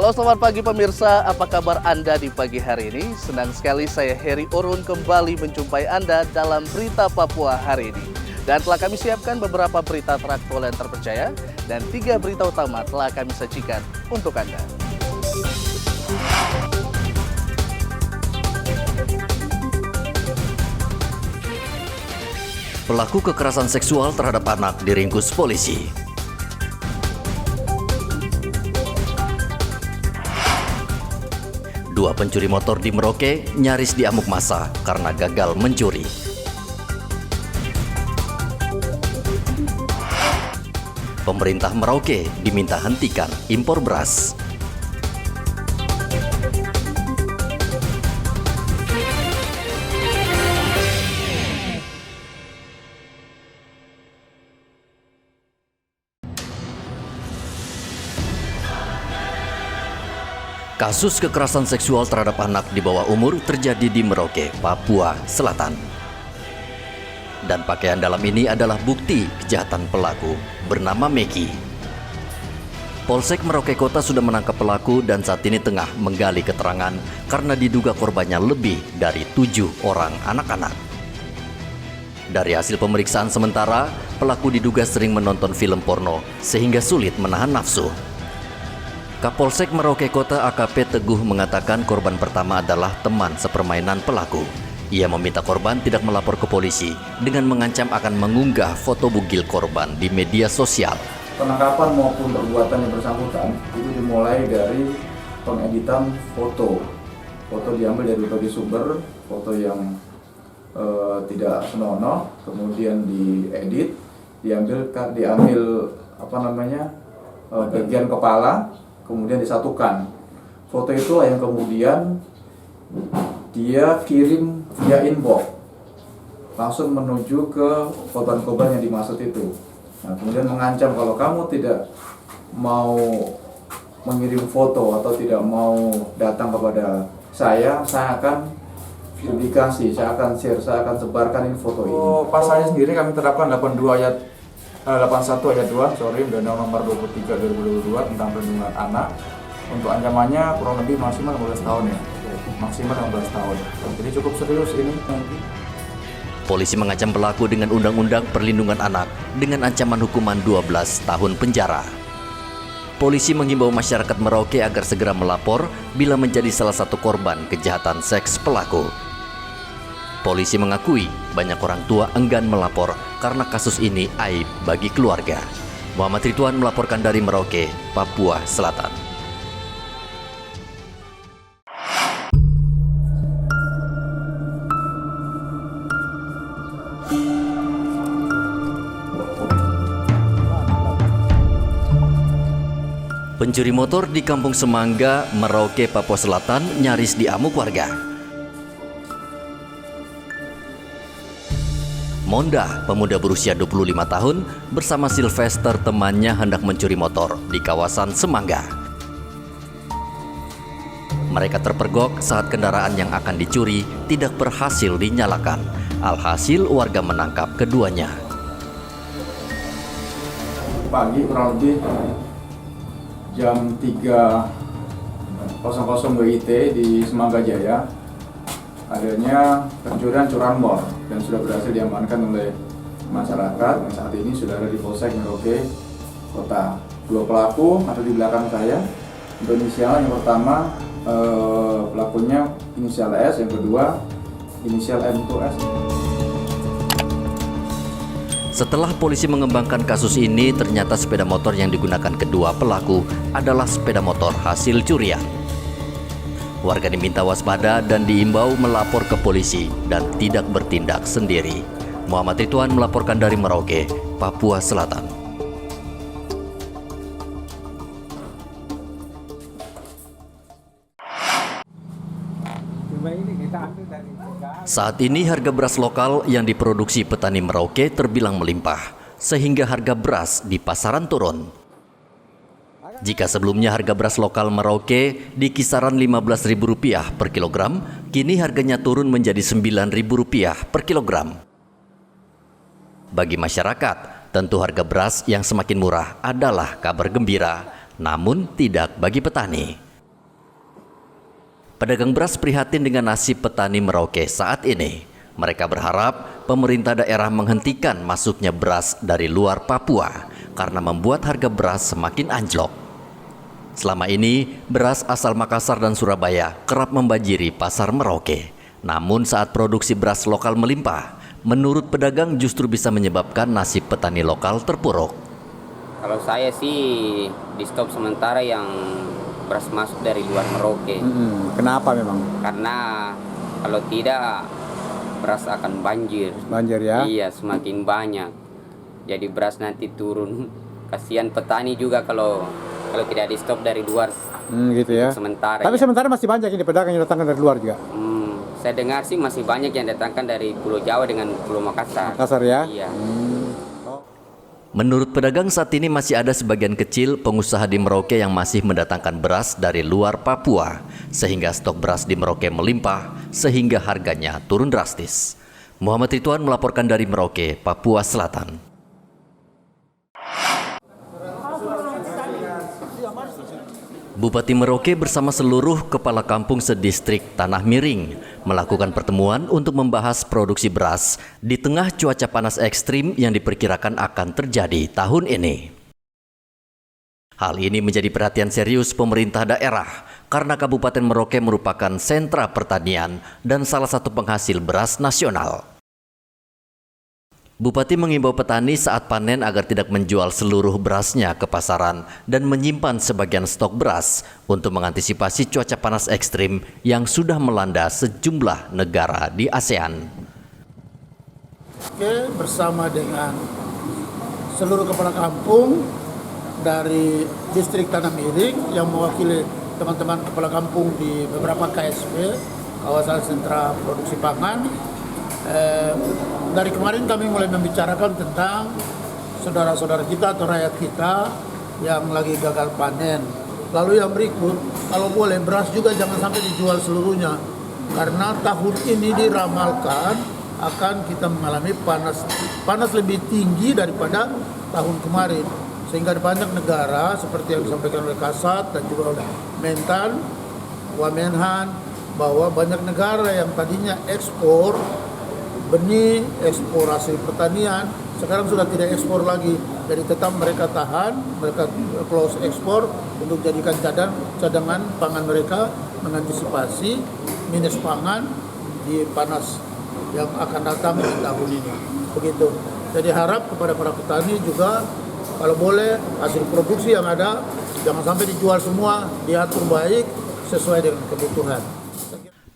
Halo, selamat pagi pemirsa. Apa kabar Anda di pagi hari ini? Senang sekali saya Heri Orun kembali menjumpai Anda dalam Berita Papua hari ini. Dan telah kami siapkan beberapa berita teraktual dan terpercaya, dan 3 berita utama telah kami sajikan untuk Anda. Pelaku kekerasan seksual terhadap anak diringkus polisi. Dua pencuri motor di Merauke nyaris diamuk massa karena gagal mencuri. Pemerintah Merauke diminta hentikan impor beras. Kasus kekerasan seksual terhadap anak di bawah umur terjadi di Merauke, Papua Selatan. Dan pakaian dalam ini adalah bukti kejahatan pelaku bernama Meki. Polsek Merauke Kota sudah menangkap pelaku dan saat ini tengah menggali keterangan karena diduga korbannya lebih dari 7 orang anak-anak. Dari hasil pemeriksaan sementara, pelaku diduga sering menonton film porno sehingga sulit menahan nafsu. Kapolsek Merauke Kota AKP Teguh mengatakan korban pertama adalah teman sepermainan pelaku. Ia meminta korban tidak melapor ke polisi dengan mengancam akan mengunggah foto bugil korban di media sosial. Penangkapan maupun perbuatan yang bersangkutan itu dimulai dari pengeditan foto. Foto diambil dari berbagai sumber, foto yang tidak senonoh, kemudian diedit, diambil bagian kepala, kemudian disatukan. Foto itu yang kemudian dia kirim via inbox langsung menuju ke korban-korban yang dimaksud itu. Nah, kemudian mengancam kalau kamu tidak mau mengirim foto atau tidak mau datang kepada saya akan publikasi, saya akan share, saya akan sebarkan ini foto ini. Pasalnya sendiri kami terapkan 81 ayat 2, Undang-Undang Nomor 23 2022 tentang perlindungan anak. Untuk ancamannya kurang lebih maksimal 15 tahun ya. Maksimal 15 tahun. Jadi cukup serius ini. Polisi mengancam pelaku dengan Undang-Undang Perlindungan Anak dengan ancaman hukuman 12 tahun penjara. Polisi menghimbau masyarakat Merauke agar segera melapor bila menjadi salah satu korban kejahatan seks pelaku. Polisi mengakui banyak orang tua enggan melapor karena kasus ini aib bagi keluarga. Muhammad Ridwan melaporkan dari Merauke, Papua Selatan. Pencuri motor di Kampung Semangga, Merauke, Papua Selatan nyaris diamuk warga. Monda, pemuda berusia 25 tahun, bersama Sylvester temannya hendak mencuri motor di kawasan Semangga. Mereka terpergok saat kendaraan yang akan dicuri tidak berhasil dinyalakan. Alhasil warga menangkap keduanya. Pagi kurang lebih jam 3.00 WIT di Semangga Jaya adanya pencurian curanmor dan sudah berhasil diamankan oleh masyarakat yang saat ini sudah ada di Polsek Merauke Kota. 2 pelaku ada di belakang saya. Untuk inisial yang pertama pelakunya inisial S, yang kedua inisial M2S. Setelah polisi mengembangkan kasus ini, ternyata sepeda motor yang digunakan kedua pelaku adalah sepeda motor hasil curian. Warga diminta waspada dan diimbau melapor ke polisi dan tidak bertindak sendiri. Muhammad Ridwan melaporkan dari Merauke, Papua Selatan. Saat ini harga beras lokal yang diproduksi petani Merauke terbilang melimpah, sehingga harga beras di pasaran turun. Jika sebelumnya harga beras lokal Merauke di kisaran Rp15.000 per kilogram, kini harganya turun menjadi Rp9.000 per kilogram. Bagi masyarakat, tentu harga beras yang semakin murah adalah kabar gembira, namun tidak bagi petani. Pedagang beras prihatin dengan nasib petani Merauke saat ini. Mereka berharap pemerintah daerah menghentikan masuknya beras dari luar Papua karena membuat harga beras semakin anjlok. Selama ini, beras asal Makassar dan Surabaya kerap membanjiri pasar Merauke. Namun saat produksi beras lokal melimpah, menurut pedagang justru bisa menyebabkan nasib petani lokal terpuruk. Kalau saya sih di stop sementara yang beras masuk dari luar Merauke. Kenapa memang? Karena kalau tidak beras akan banjir. Banjir ya? Iya, semakin banyak. Jadi beras nanti turun. Kasihan petani juga kalau tidak di stop dari luar. Gitu ya. Sementara. Tapi ya. sementara masih banyak ini pedagang yang datangkan dari luar juga. Saya dengar sih masih banyak yang datangkan dari Pulau Jawa dengan Pulau Makassar. Makassar ya? Iya. Menurut pedagang saat ini masih ada sebagian kecil pengusaha di Merauke yang masih mendatangkan beras dari luar Papua, sehingga stok beras di Merauke melimpah, sehingga harganya turun drastis. Muhammad Ridwan melaporkan dari Merauke, Papua Selatan. Bupati Merauke bersama seluruh kepala kampung sedistrik Tanah Miring melakukan pertemuan untuk membahas produksi beras di tengah cuaca panas ekstrim yang diperkirakan akan terjadi tahun ini. Hal ini menjadi perhatian serius pemerintah daerah karena Kabupaten Merauke merupakan sentra pertanian dan salah satu penghasil beras nasional. Bupati mengimbau petani saat panen agar tidak menjual seluruh berasnya ke pasaran dan menyimpan sebagian stok beras untuk mengantisipasi cuaca panas ekstrim yang sudah melanda sejumlah negara di ASEAN. Oke, bersama dengan seluruh kepala kampung dari distrik Tanah Miring yang mewakili teman-teman kepala kampung di beberapa KSP, kawasan sentra produksi pangan. Dari kemarin kami mulai membicarakan tentang saudara-saudara kita atau rakyat kita yang lagi gagal panen. Lalu yang berikut, kalau boleh beras juga jangan sampai dijual seluruhnya, karena tahun ini diramalkan akan kita mengalami panas lebih tinggi daripada tahun kemarin, sehingga di banyak negara seperti yang disampaikan oleh Kasat dan juga oleh Mentan, Wamenhan, bahwa banyak negara yang tadinya ekspor benih, ekspor hasil pertanian, sekarang sudah tidak ekspor lagi. Jadi tetap mereka tahan, mereka close ekspor untuk jadikan cadangan pangan mereka, mengantisipasi minus pangan di panas yang akan datang di tahun ini. Begitu. Jadi harap kepada para petani juga, kalau boleh hasil produksi yang ada jangan sampai dijual semua, diatur baik sesuai dengan kebutuhan.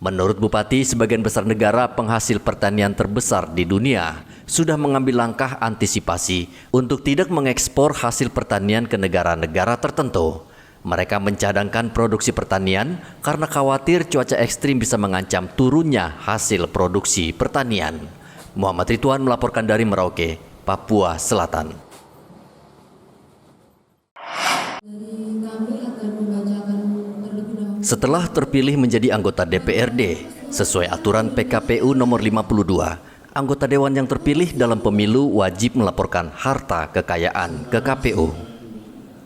Menurut Bupati, sebagian besar negara penghasil pertanian terbesar di dunia sudah mengambil langkah antisipasi untuk tidak mengekspor hasil pertanian ke negara-negara tertentu. Mereka mencadangkan produksi pertanian karena khawatir cuaca ekstrim bisa mengancam turunnya hasil produksi pertanian. Muhammad Ridwan melaporkan dari Merauke, Papua Selatan. Setelah terpilih menjadi anggota DPRD, sesuai aturan PKPU nomor 52, anggota dewan yang terpilih dalam pemilu wajib melaporkan harta kekayaan ke KPU.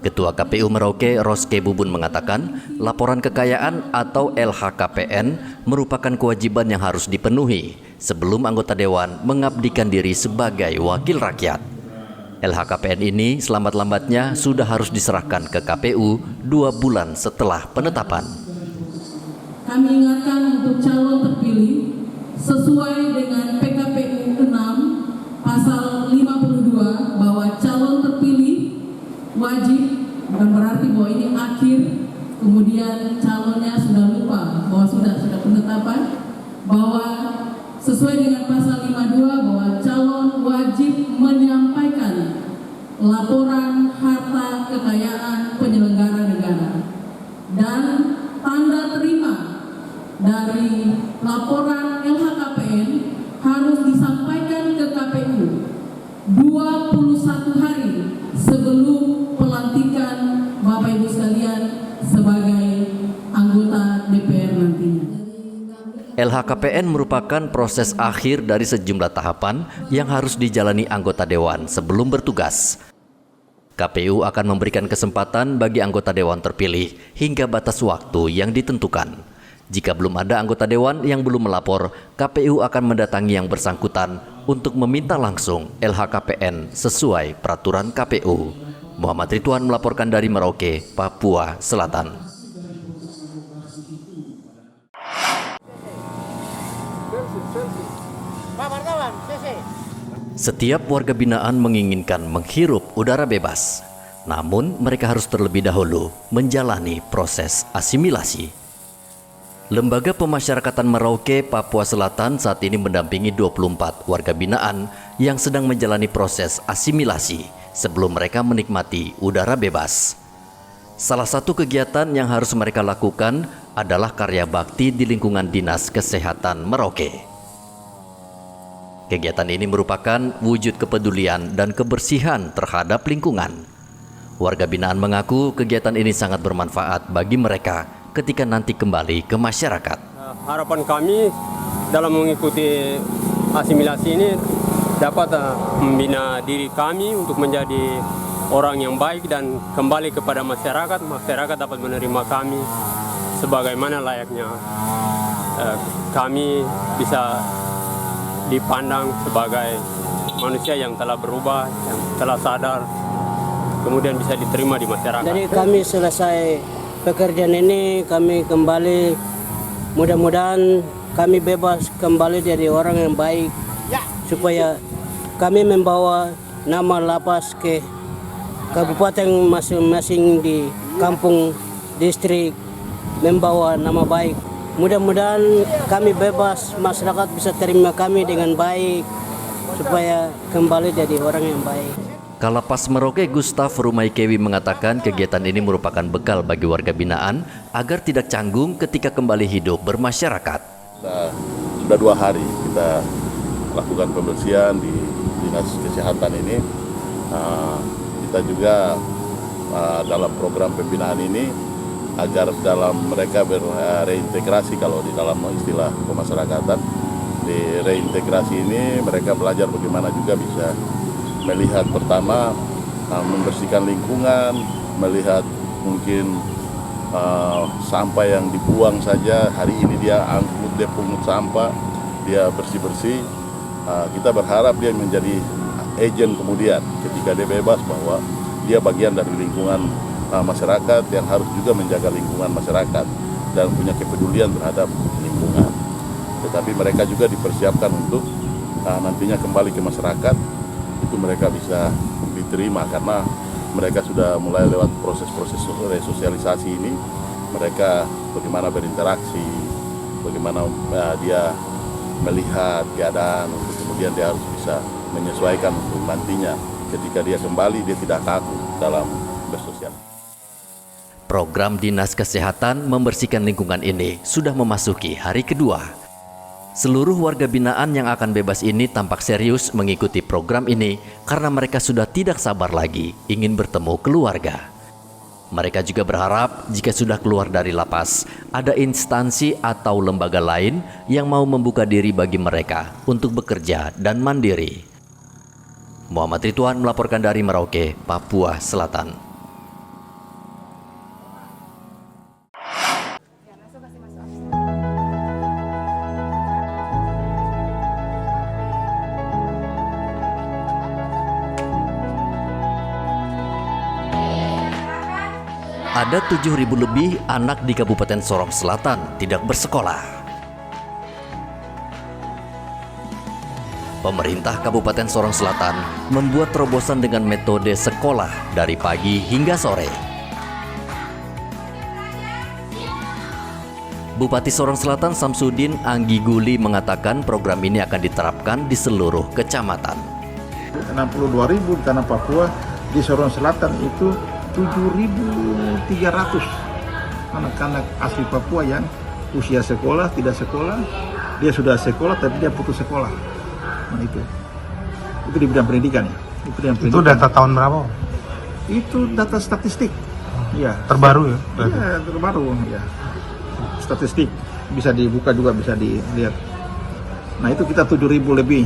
Ketua KPU Merauke, Roske Bubun mengatakan, laporan kekayaan atau LHKPN merupakan kewajiban yang harus dipenuhi sebelum anggota dewan mengabdikan diri sebagai wakil rakyat. LHKPN ini selambat-lambatnya sudah harus diserahkan ke KPU 2 bulan setelah penetapan. Kami ingatkan untuk calon terpilih sesuai dengan PKPU 6 pasal 52 bahwa calon terpilih wajib, bukan berarti bahwa ini akhir kemudian calonnya sudah lupa bahwa sudah penetapan, bahwa sesuai dengan pasal 52 bahwa calon wajib menyampaikan laporan harta kekayaan penyelenggara negara dan tanda terima dari laporan LHKPN harus disampaikan ke KPU 21 hari sebelum pelantikan Bapak Ibu sekalian sebagai anggota DPR nantinya. LHKPN merupakan proses akhir dari sejumlah tahapan yang harus dijalani anggota dewan sebelum bertugas. KPU akan memberikan kesempatan bagi anggota dewan terpilih hingga batas waktu yang ditentukan. Jika belum ada anggota dewan yang belum melapor, KPU akan mendatangi yang bersangkutan untuk meminta langsung LHKPN sesuai peraturan KPU. Muhammad Ridwan melaporkan dari Merauke, Papua Selatan. Setiap warga binaan menginginkan menghirup udara bebas. Namun mereka harus terlebih dahulu menjalani proses asimilasi. Lembaga Pemasyarakatan Merauke, Papua Selatan saat ini mendampingi 24 warga binaan yang sedang menjalani proses asimilasi sebelum mereka menikmati udara bebas. Salah satu kegiatan yang harus mereka lakukan adalah karya bakti di lingkungan Dinas Kesehatan Merauke. Kegiatan ini merupakan wujud kepedulian dan kebersihan terhadap lingkungan. Warga binaan mengaku kegiatan ini sangat bermanfaat bagi mereka ketika nanti kembali ke masyarakat. Harapan kami dalam mengikuti asimilasi ini dapat membina diri kami untuk menjadi orang yang baik dan kembali kepada masyarakat. Masyarakat dapat menerima kami sebagaimana layaknya kami bisa dipandang sebagai manusia yang telah berubah, yang telah sadar, kemudian bisa diterima di masyarakat. Jadi kami selesai pekerjaan ini, kami kembali, mudah-mudahan kami bebas kembali jadi orang yang baik, supaya kami membawa nama lapas ke kabupaten masing-masing di kampung, distrik, membawa nama baik. Mudah-mudahan kami bebas, masyarakat bisa terima kami dengan baik, supaya kembali jadi orang yang baik. Kalapas Merauke Gustaf Rumaikewi mengatakan kegiatan ini merupakan bekal bagi warga binaan agar tidak canggung ketika kembali hidup bermasyarakat. Sudah 2 hari kita lakukan pembersihan di Dinas Kesehatan ini. Kita juga dalam program pembinaan ini agar dalam mereka bereintegrasi, kalau di dalam istilah pemasyarakatan, di reintegrasi ini mereka belajar bagaimana juga bisa melihat pertama membersihkan lingkungan, melihat mungkin sampah yang dibuang saja. Hari ini dia angkut, dia pungut sampah, dia bersih-bersih. Kita berharap dia menjadi agen kemudian ketika dia bebas, bahwa dia bagian dari lingkungan masyarakat yang harus juga menjaga lingkungan masyarakat dan punya kepedulian terhadap lingkungan. Tetapi mereka juga dipersiapkan untuk nantinya kembali ke masyarakat, itu mereka bisa diterima karena mereka sudah mulai lewat proses-proses resosialisasi ini. Mereka bagaimana berinteraksi, bagaimana dia melihat keadaan, kemudian dia harus bisa menyesuaikan untuk nantinya ketika dia kembali dia tidak kaku dalam bersosial. Program Dinas Kesehatan membersihkan lingkungan ini sudah memasuki hari kedua. Seluruh warga binaan yang akan bebas ini tampak serius mengikuti program ini karena mereka sudah tidak sabar lagi ingin bertemu keluarga. Mereka juga berharap jika sudah keluar dari lapas, ada instansi atau lembaga lain yang mau membuka diri bagi mereka untuk bekerja dan mandiri. Muhammad Ridwan melaporkan dari Merauke, Papua Selatan. Ada 7.000 lebih anak di Kabupaten Sorong Selatan tidak bersekolah. Pemerintah Kabupaten Sorong Selatan membuat terobosan dengan metode sekolah dari pagi hingga sore. Bupati Sorong Selatan Samsudin Anggi Guli mengatakan program ini akan diterapkan di seluruh kecamatan. 62.000 di tanah Papua, di Sorong Selatan itu 7.300 anak-anak asli Papua yang usia sekolah, tidak sekolah, dia sudah sekolah tapi dia putus sekolah. Nah itu di bidang pendidikan ya. Itu data tahun berapa? Itu data statistik. Ya. Terbaru ya? Iya, terbaru ya. Statistik bisa dibuka juga, bisa dilihat. Nah itu kita 7.000 lebih.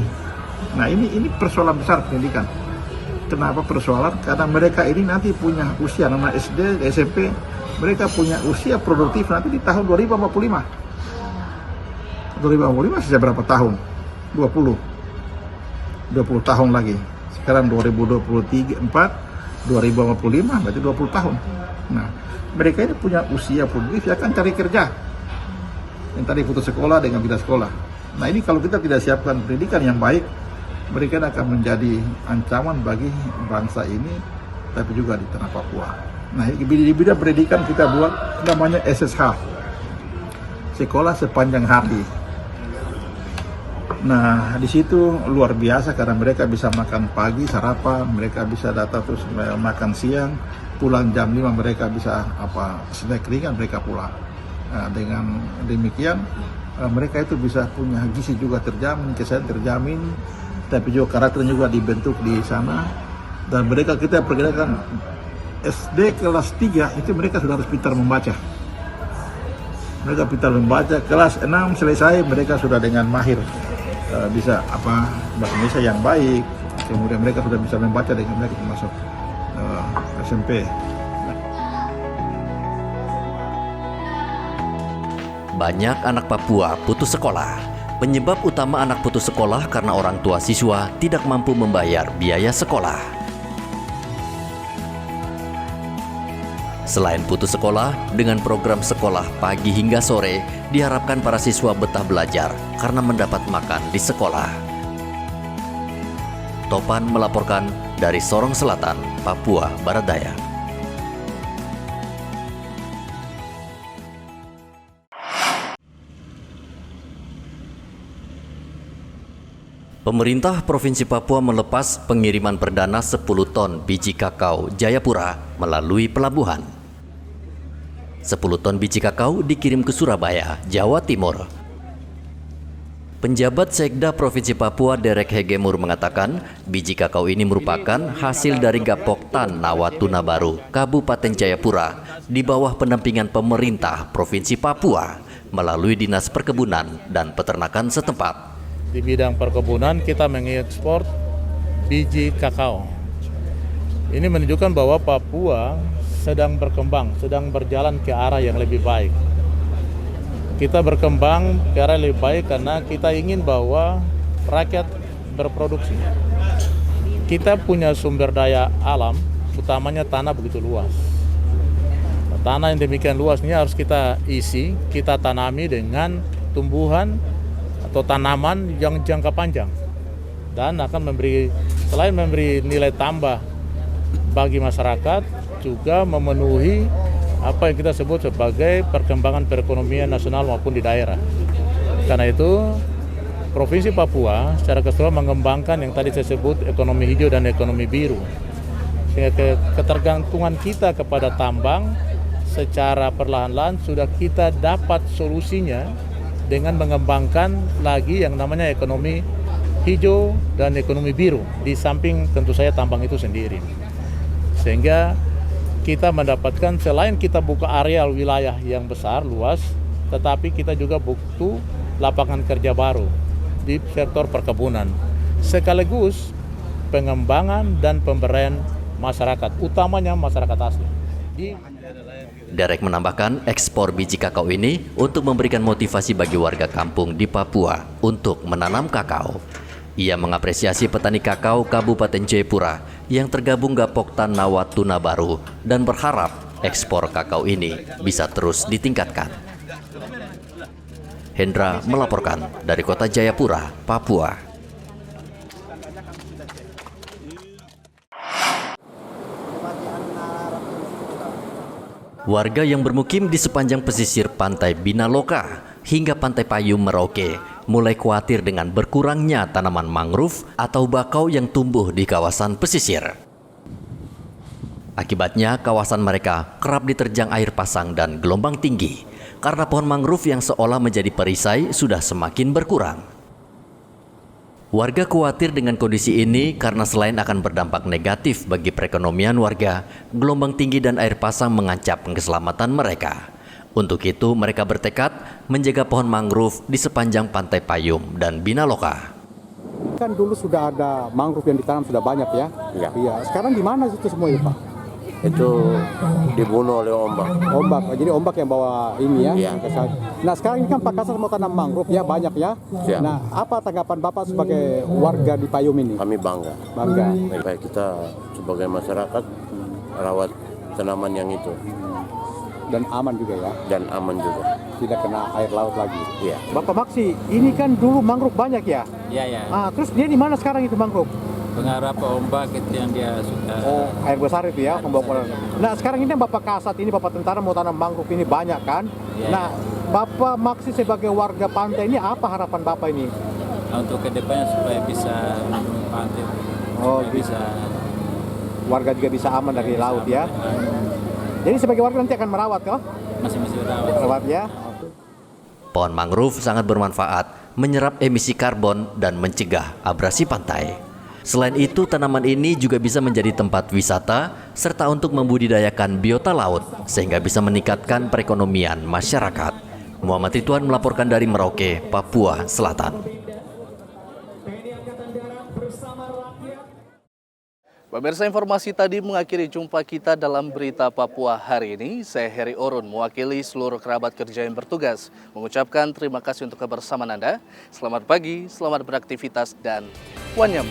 Nah ini persoalan besar pendidikan. Kenapa persoalan? Karena mereka ini nanti punya usia, anak SD, SMP, mereka punya usia produktif nanti di tahun 2045. 2055 sisa berapa tahun? 20 tahun lagi. Sekarang 2023, 2055 berarti 20 tahun. Nah, mereka ini punya usia produktif ya akan cari kerja. Yang tadi putus sekolah dengan tidak sekolah. Nah, ini kalau kita tidak siapkan pendidikan yang baik, mereka akan menjadi ancaman bagi bangsa ini, tapi juga di tanah Papua. Nah, di bidang pendidikan kita buat namanya SSH, sekolah sepanjang hari. Nah, di situ luar biasa karena mereka bisa makan pagi, sarapan, mereka bisa datang terus makan siang, pulang jam 5 mereka bisa snack ringan mereka pulang. Nah, dengan demikian mereka itu bisa punya gizi juga terjamin, kesehatan terjamin, tapi juga karakternya juga dibentuk di sana. Dan mereka kita perkirakan SD kelas 3 itu mereka sudah harus pintar membaca. Mereka pintar membaca, kelas 6 selesai mereka sudah dengan mahir bisa bahasa Indonesia yang baik. Kemudian mereka sudah bisa membaca dengan mereka masuk SMP. Banyak anak Papua putus sekolah. Penyebab utama anak putus sekolah karena orang tua siswa tidak mampu membayar biaya sekolah. Selain putus sekolah, dengan program sekolah pagi hingga sore, diharapkan para siswa betah belajar karena mendapat makan di sekolah. Topan melaporkan dari Sorong Selatan, Papua Barat Daya. Pemerintah Provinsi Papua melepas pengiriman perdana 10 ton biji kakao Jayapura melalui pelabuhan. 10 ton biji kakao dikirim ke Surabaya, Jawa Timur. Penjabat Sekda Provinsi Papua Derek Hegemur mengatakan biji kakao ini merupakan hasil dari Gapoktan Nawatuna Baru, Kabupaten Jayapura di bawah pendampingan pemerintah Provinsi Papua melalui Dinas Perkebunan dan Peternakan setempat. Di bidang perkebunan kita mengekspor biji kakao. Ini menunjukkan bahwa Papua sedang berkembang, sedang berjalan ke arah yang lebih baik. Kita berkembang ke arah lebih baik karena kita ingin bahwa rakyat berproduksi. Kita punya sumber daya alam, utamanya tanah begitu luas. Tanah yang demikian luas ini harus kita isi, kita tanami dengan tumbuhan atau tanaman yang jangka panjang dan akan selain memberi nilai tambah bagi masyarakat, juga memenuhi apa yang kita sebut sebagai perkembangan perekonomian nasional maupun di daerah. Karena itu, Provinsi Papua secara keseluruhan mengembangkan yang tadi saya sebut ekonomi hijau dan ekonomi biru. Sehingga ketergantungan kita kepada tambang secara perlahan-lahan sudah kita dapat solusinya dengan mengembangkan lagi yang namanya ekonomi hijau dan ekonomi biru, di samping tentu saja tambang itu sendiri. Sehingga kita mendapatkan selain kita buka areal wilayah yang besar, luas, tetapi kita juga butuh lapangan kerja baru di sektor perkebunan. Sekaligus pengembangan dan pemberdayaan masyarakat, utamanya masyarakat asli. Derek menambahkan ekspor biji kakao ini untuk memberikan motivasi bagi warga kampung di Papua untuk menanam kakao. Ia mengapresiasi petani kakao Kabupaten Jayapura yang tergabung Gapoktan Nawatuna Baru dan berharap ekspor kakao ini bisa terus ditingkatkan. Hendra melaporkan dari Kota Jayapura, Papua. Warga yang bermukim di sepanjang pesisir pantai Binaloka hingga pantai Payung Merauke mulai khawatir dengan berkurangnya tanaman mangrove atau bakau yang tumbuh di kawasan pesisir. Akibatnya kawasan mereka kerap diterjang air pasang dan gelombang tinggi karena pohon mangrove yang seolah menjadi perisai sudah semakin berkurang. Warga khawatir dengan kondisi ini karena selain akan berdampak negatif bagi perekonomian warga, gelombang tinggi dan air pasang mengancam keselamatan mereka. Untuk itu, mereka bertekad menjaga pohon mangrove di sepanjang Pantai Payung dan Binaloka. Kan dulu sudah ada mangrove yang ditanam sudah banyak ya? Iya. Sekarang di mana itu semua itu, Pak? itu dibunuh oleh ombak. Ombak, jadi ombak yang bawa ini ya. Iya. Nah sekarang ini kan Pak Kasat mau tanam mangrove ya, banyak ya. Iya. Nah apa tanggapan Bapak sebagai warga di Payum ini? Kami bangga. Bangga. Baik kita sebagai masyarakat rawat tanaman yang itu. Dan aman juga ya. Dan aman juga. Tidak kena air laut lagi. Iya. Bapak Maksi, ini kan dulu mangrove banyak ya? Iya, ya. Ah, terus dia di mana sekarang itu mangrove? Pengarah ombak itu yang dia sudah. Oh, air besar itu ya, pembongkaran. Nah, sekarang ini Bapak Kasat ini, Bapak tentara mau tanam mangrove ini banyak kan? Iya. Nah, Bapak Maksi sebagai warga pantai ini apa harapan Bapak ini? Nah, untuk kedepannya supaya bisa melindungi pantai. Oh, supaya bisa warga juga bisa aman dari laut ya. Jadi sebagai warga nanti akan merawat kah? masih rawat. Merawat ya. Pohon mangrove sangat bermanfaat, menyerap emisi karbon dan mencegah abrasi pantai. Selain itu, tanaman ini juga bisa menjadi tempat wisata serta untuk membudidayakan biota laut sehingga bisa meningkatkan perekonomian masyarakat. Muhammad Ridwan melaporkan dari Merauke, Papua Selatan. Pemirsa, informasi tadi mengakhiri jumpa kita dalam Berita Papua hari ini. Saya Heri Orun, mewakili seluruh kerabat kerja yang bertugas, mengucapkan terima kasih untuk kebersamaan Anda. Selamat pagi, selamat beraktivitas, dan wanyam.